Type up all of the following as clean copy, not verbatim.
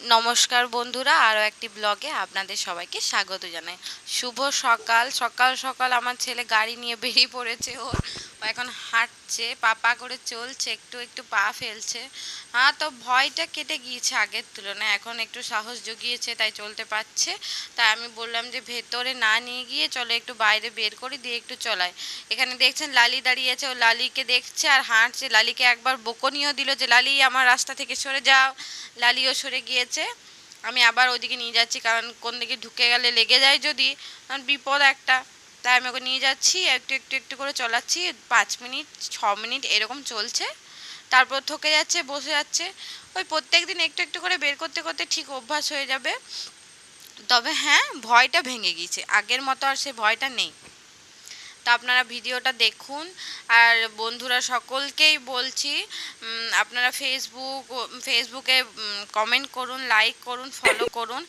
নমস্কার বন্ধুরা, আরও একটি ব্লগে আপনাদের সবাইকে স্বাগত জানাই। শুভ সকাল। সকাল সকাল আমার ছেলে গাড়ি নিয়ে বেরিয়ে পড়েছে। ও এখন হাঁটছে, পা করে চলছে, একটু একটু পা ফেলছে। হ্যাঁ, তো ভয়টা কেটে গিয়েছে আগের তুলনায়, এখন একটু সাহস জুগিয়েছে, তাই চলতে পারছে। তাই আমি বললাম যে ভেতরে না নিয়ে গিয়ে চলো একটু বাইরে বের করে দিয়ে একটু চলাই। এখানে দেখছেন লালি দাঁড়িয়েছে, ও লালিকে দেখছে আর হাঁটছে। লালিকে একবার বকুনিও দিল যে লালি আমার রাস্তা থেকে সরে যাও। লালিও সরে গিয়েছে। আমি আবার ওইদিকে নিয়ে যাচ্ছি, কারণ কোন দিকে ঢুকে গেলে লেগে যায় যদি, কারণ বিপদ একটা। তাই আমি ওকে নিয়ে যাচ্ছি, একটু একটু একটু করে চলাচ্ছি। 5 মিনিট 6 মিনিট এরকম চলছে, তারপর থকে যাচ্ছে, বসে যাচ্ছে। ওই প্রত্যেক দিন একটু একটু করে বের করতে করতে ঠিক অভ্যাস হয়ে যাবে। তবে হ্যাঁ, ভয়টা ভেঙে গিয়েছে, আগের মতো আর সে ভয়টা নেই। তা আপনারা ভিডিওটা দেখুন। আর বন্ধুরা সকলকেই বলছি, আপনারা ফেসবুকে কমেন্ট করুন, লাইক করুন, ফলো করুন।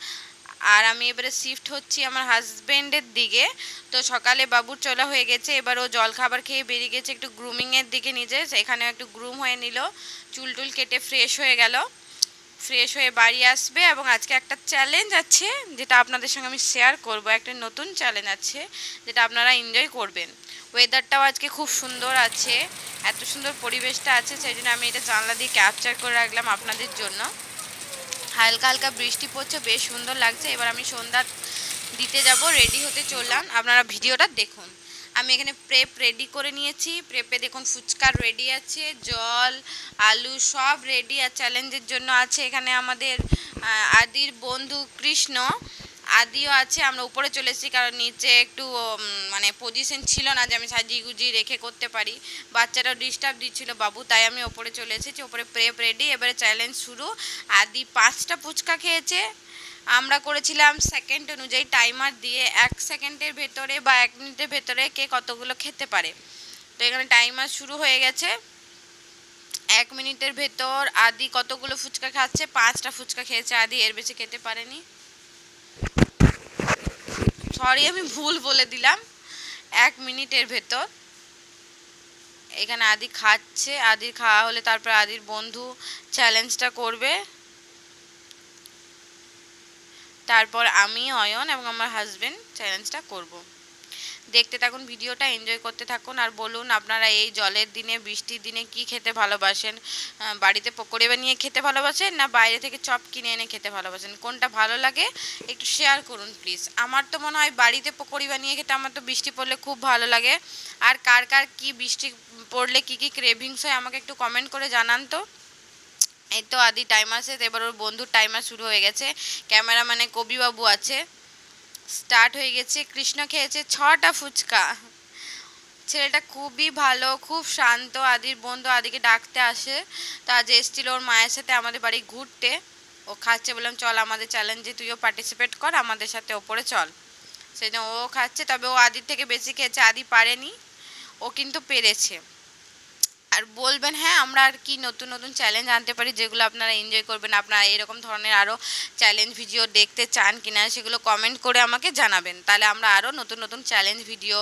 আর আমি এবারে শিফট হচ্ছি আমার হাজবেন্ডের দিকে। তো সকালে বাবুর চলা হয়ে গেছে, এবার ও জলখাবার খেয়ে বেরিয়ে গেছে একটু গ্রুমিংয়ের দিকে, নিজে এখানেও একটু গ্রুম হয়ে নিল, চুল টুল কেটে ফ্রেশ হয়ে গেল। ফ্রেশ হয়ে বাড়ি আসবে, এবং আজকে একটা চ্যালেঞ্জ আছে যেটা আপনাদের সঙ্গে আমি শেয়ার করব। একটা নতুন চ্যালেঞ্জ আছে যেটা আপনারা এনজয় করবেন। ওয়েদারটাও আজকে খুব সুন্দর আছে, এত সুন্দর পরিবেশটা আছে, সেই জন্য আমি এটা জানলা দিয়ে ক্যাপচার করে রাখলাম আপনাদের জন্য। হালকা হালকা বৃষ্টি পড়ছে, বেশ সুন্দর লাগছে। এবার আমি সন্ধ্যা দিতে যাব, রেডি হতে চললাম, আপনারা ভিডিওটা দেখুন। আমি এখানে প্রেপ রেডি করে নিয়েছি। প্রেপে দেখুন ফুচকা রেডি আছে, জল, আলু সব রেডি। আর চ্যালেঞ্জের জন্য আছে এখানে আমাদের আদির বন্ধু কৃষ্ণ, আদিও আছে। আমরা উপরে চলে এসেছি, কারণ নিচে একটু মানে পজিশন ছিল না যে আমি সাজিয়ে গুজিয়ে রেখে করতে পারি। বাচ্চাটাও ডিস্টার্ব দিচ্ছিল বাবু, তাই আমি ওপরে চলে এসেছি। ওপরে প্রেপ রেডি, এবারে চ্যালেঞ্জ শুরু। আদি 5টা ফুচকা খেয়েছে। আমরা করেছিলাম সেকেন্ড অনুযায়ী টাইমার দিয়ে, 1 সেকেন্ডের ভেতরে বা 1 মিনিটের ভেতরে কে কতগুলো খেতে পারে। তো এখানে টাইমার শুরু হয়ে গেছে। 1 মিনিটের ভেতর আদি কতগুলো ফুচকা খাচ্ছে? 5টা ফুচকা খেয়েছে আদি, এর বেশি খেতে পারেনি। সরি, আমি ভুল বলে দিলাম। 1 মিনিটের ভেতর এখানে আদি খাচ্ছে। আদির খাওয়া হলে তারপর আদির বন্ধু চ্যালেঞ্জটা করবে, তারপর আমি, অয়ন এবং আমার হাজবেন্ড চ্যালেঞ্জটা করব। দেখতে থাকুন ভিডিওটা, এনজয় করতে থাকুন। আর বলুন আপনারা এই জলের দিনে, বৃষ্টির দিনে কি খেতে ভালোবাসেন? বাড়িতে পকোড়ি বানিয়ে খেতে ভালোবাসেন, না বাইরে থেকে চপ কিনে এনে খেতে ভালোবাসেন? কোনটা ভালো লাগে একটু শেয়ার করুন প্লিজ। আমার তো মনে হয় বাড়িতে পকোড়ি বানিয়ে খেতে, আমার তো বৃষ্টি পড়লে খুব ভালো লাগে। আর কার কার কি বৃষ্টি পড়লে কি কি ক্রেভিংস হয় আমাকে একটু কমেন্ট করে জানান তো। এই তো আদি টাইমার শেষ, এবার ওর বন্ধুর টাইমার শুরু হয়ে গেছে। ক্যামেরাম্যানে কবিবাবু আছে। স্টার্ট হয়ে গেছে। কৃষ্ণ খেয়েছে 6টা ফুচকা। ছেলেটা খুবই ভালো, খুব শান্ত। আদির বন্ধু আদিকে ডাকতে আসে, তো আজ এসেছিল ওর মায়ের সাথে আমাদের বাড়ি ঘুরতে। ও খাচ্ছে, বললাম চল আমাদের চ্যালেঞ্জে তুইও পার্টিসিপেট কর, আমাদের সাথে ওপরে চল। সেই জন্য ও খাচ্ছে, তবে ও আদির থেকে বেশি খেয়েছে, আদি পারেনি, ও কিন্তু পেরেছে। আর বলবেন হ্যাঁ আমরা আর কি নতুন নতুন চ্যালেঞ্জ আনতে পারি যেগুলো আপনারা এনজয় করবেন। আপনারা এরকম ধরনের আরও চ্যালেঞ্জ ভিডিও দেখতে চান কিনা সেগুলো কমেন্ট করে আমাকে জানাবেন, তাহলে আমরা আরও নতুন নতুন চ্যালেঞ্জ ভিডিও,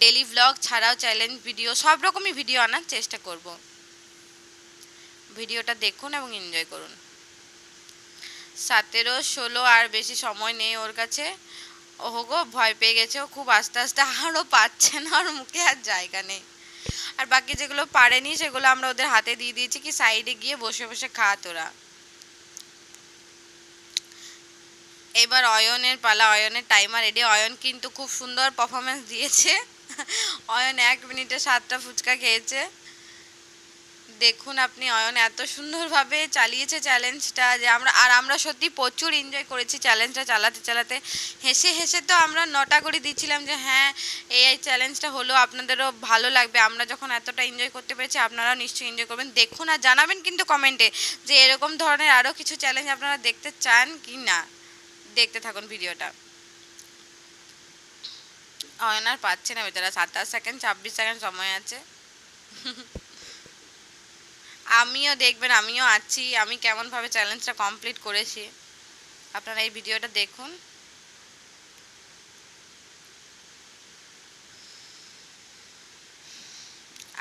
ডেলি ভ্লগ ছাড়াও চ্যালেঞ্জ ভিডিও, সব রকমই ভিডিও আনার চেষ্টা করব। ভিডিওটা দেখুন এবং এনজয় করুন। 17 16 আর বেশি সময় নেই ওর কাছে। ওহো গো, ভয় পেয়ে গেছে ও খুব, আস্তে আস্তে আরও পাচ্ছে না, ওর মুখে আর জায়গা নেই। আর বাকি যেগুলো পারেনি সেগুলো আমরা ওদের হাতে দিয়ে দিয়েছি, কি সাইডে গিয়ে বসে বসে খা তোরা। এবার অয়নের পালা, অয়নের টাইমার রেডি। অয়ন কিন্তু খুব সুন্দর পারফরমেন্স দিয়েছে। অয়ন 1 মিনিটে 7টা ফুচকা খেয়েছে। দেখুন আপনি, অয়ন এত সুন্দরভাবে চালিয়েছে চ্যালেঞ্জটা যে আমরা সত্যি প্রচুর এনজয় করেছি চ্যালেঞ্জটা চালাতে চালাতে। হেসে হেসে তো আমরা নটা করে দিচ্ছিলাম যে হ্যাঁ এই চ্যালেঞ্জটা হলো, আপনাদেরও ভালো লাগবে। আমরা যখন এতটা এনজয় করতে পেরেছি, আপনারাও নিশ্চয়ই এনজয় করবেন। দেখুন আর জানাবেন কিন্তু কমেন্টে যে এরকম ধরনের আরও কিছু চ্যালেঞ্জ আপনারা দেখতে চান কি না। দেখতে থাকুন ভিডিওটা। অয়ন আর পাচ্ছে না বেচারা, 27 সেকেন্ড 26 সেকেন্ড সময় আছে। আমিও দেখবেন, আমিও আছি, আমি কেমনভাবে চ্যালেঞ্জটা কমপ্লিট করেছি। আপনারা এই ভিডিওটা দেখুন।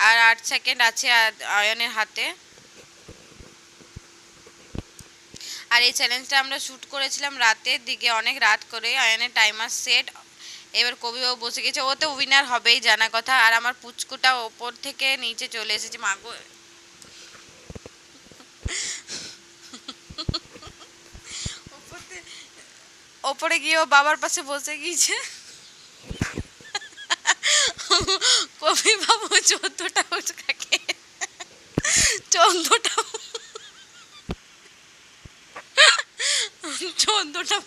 আর 8 সেকেন্ড আছে অয়নের হাতে। আর এই চ্যালেঞ্জটা আমরা শ্যুট করেছিলাম রাতের দিকে, অনেক রাত করে। অয়নের টাইমার সেট, এবার কবিও বসে গেছে, ও তো উইনার হবেই জানা কথা। আর আমার পুচকুটা ওপর থেকে নিচে চলে এসেছে, মাগো ওপরে গিয়ে ও বাবার পাশে বসে গিয়েছে। কবি বাবু 14টা ফুচকা খেয়ে 14টা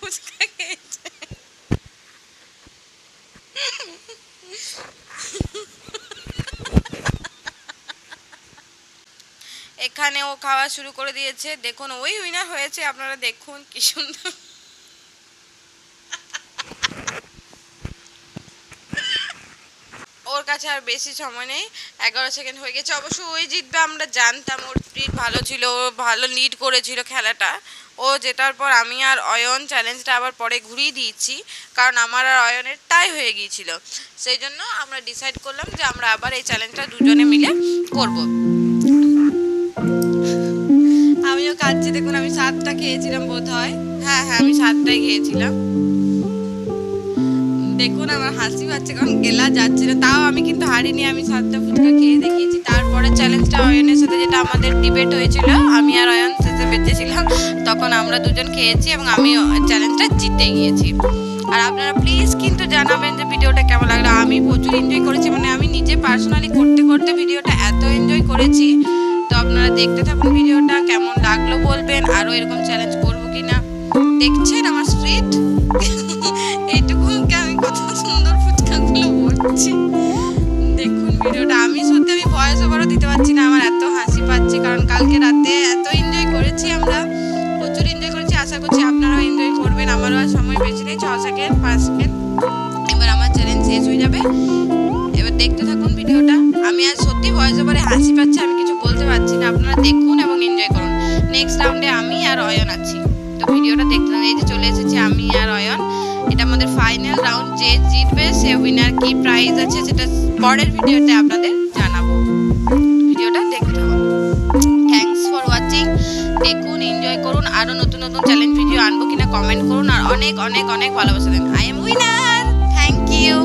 ফুচকা খেয়েছে। এখানে ও খাওয়া শুরু করে দিয়েছে, দেখুন ওই উইনার হয়েছে, আপনারা দেখুন কি সুন্দর। ওর কাছে আর বেশি সময় নেই, 11 সেকেন্ড হয়ে গেছে। অবশ্য ওই জিতবে আমরা জানতাম, ওর স্পিড ভালো ছিল, ও ভালো লিড করেছিল খেলাটা। ও জেতার পর আমি আর অয়ন চ্যালেঞ্জটা আবার পরে ঘুরিয়ে দিয়েছি, কারণ আমার আর অয়নের টাই হয়ে গিয়েছিল। সেই জন্য আমরা ডিসাইড করলাম যে আমরা আবার এই চ্যালেঞ্জটা দুজনে মিলে করব। আমিও খাচ্ছি, দেখুন আমি 7টা খেয়েছিলাম বোধ হয়। হ্যাঁ হ্যাঁ, আমি 7টাই খেয়েছিলাম। দেখুন আমার হাসি পাচ্ছে, কারণ গেলা যাচ্ছে না, তাও আমি কিন্তু হারিনি, আমি 7টা ফুচকা খেয়ে দেখিয়েছি। তারপরে চ্যালেঞ্জটা অয়নের সাথে যেটা আমাদের ডিবেট হয়েছিল, আমি আর অয়ন শেষে বেঁচেছিলাম, তখন আমরা দুজন খেয়েছি এবং আমি চ্যালেঞ্জটা জিতে গিয়েছি। আর আপনারা প্লিজ কিন্তু জানাবেন যে ভিডিওটা কেমন লাগলো। আমি প্রচুর এনজয় করেছি, মানে আমি নিজে পার্সোনালি করতে করতে ভিডিওটা এত এনজয় করেছি। তো আপনারা দেখতে থাকুন ভিডিওটা, কেমন লাগলো বলবেন, আরও এরকম চ্যালেঞ্জ করবো কিনা। দেখছেন আমার স্ট্রিট, এইটুকুকে আমি কত সুন্দর ফুচকাগুলো বলছি। দেখুন ভিডিওটা, আমি ভয়েস ওভারও দিতে পারছি না, আমার এত হাসি পাচ্ছে, কারণ কালকে রাতে এত এনজয় করেছি, আমরা প্রচুর এনজয় করেছি। আশা করছি আপনারাও এনজয় করবেন। আমারও আর সময় বেশি নেই, 6 সেকেন্ড 5 সেকেন্ড, এবার আমার চ্যালেঞ্জ শেষ হয়ে যাবে। এবার দেখতে থাকুন ভিডিওটা। আমি আর সত্যি ভয়েস ওভারে হাসি পাচ্ছে, আমি কিছু বলতে পারছি না, আপনারা দেখুন এবং এনজয় করুন। নেক্সট রাউন্ডে আমি আর অয়ন আছি, তো ভিডিওটা দেখতে থাকুন। এই যে চলে এসেছি আমি আর অয়ন, এটা আমাদের ফাইনাল রাউন্ড। যে জিতবে সে উইনার, কি প্রাইজ আছে সেটা পরের ভিডিওতে আপনাদের জানাবো। ভিডিওটা দেখতে থাকুন। Thanks for watching. দেখুন, এনজয় করুন। আরও নতুন নতুন চ্যালেঞ্জ ভিডিও আনবো কিনা কমেন্ট করুন, আর অনেক অনেক অনেক ভালোবাসা দেন। I am winner, thank you.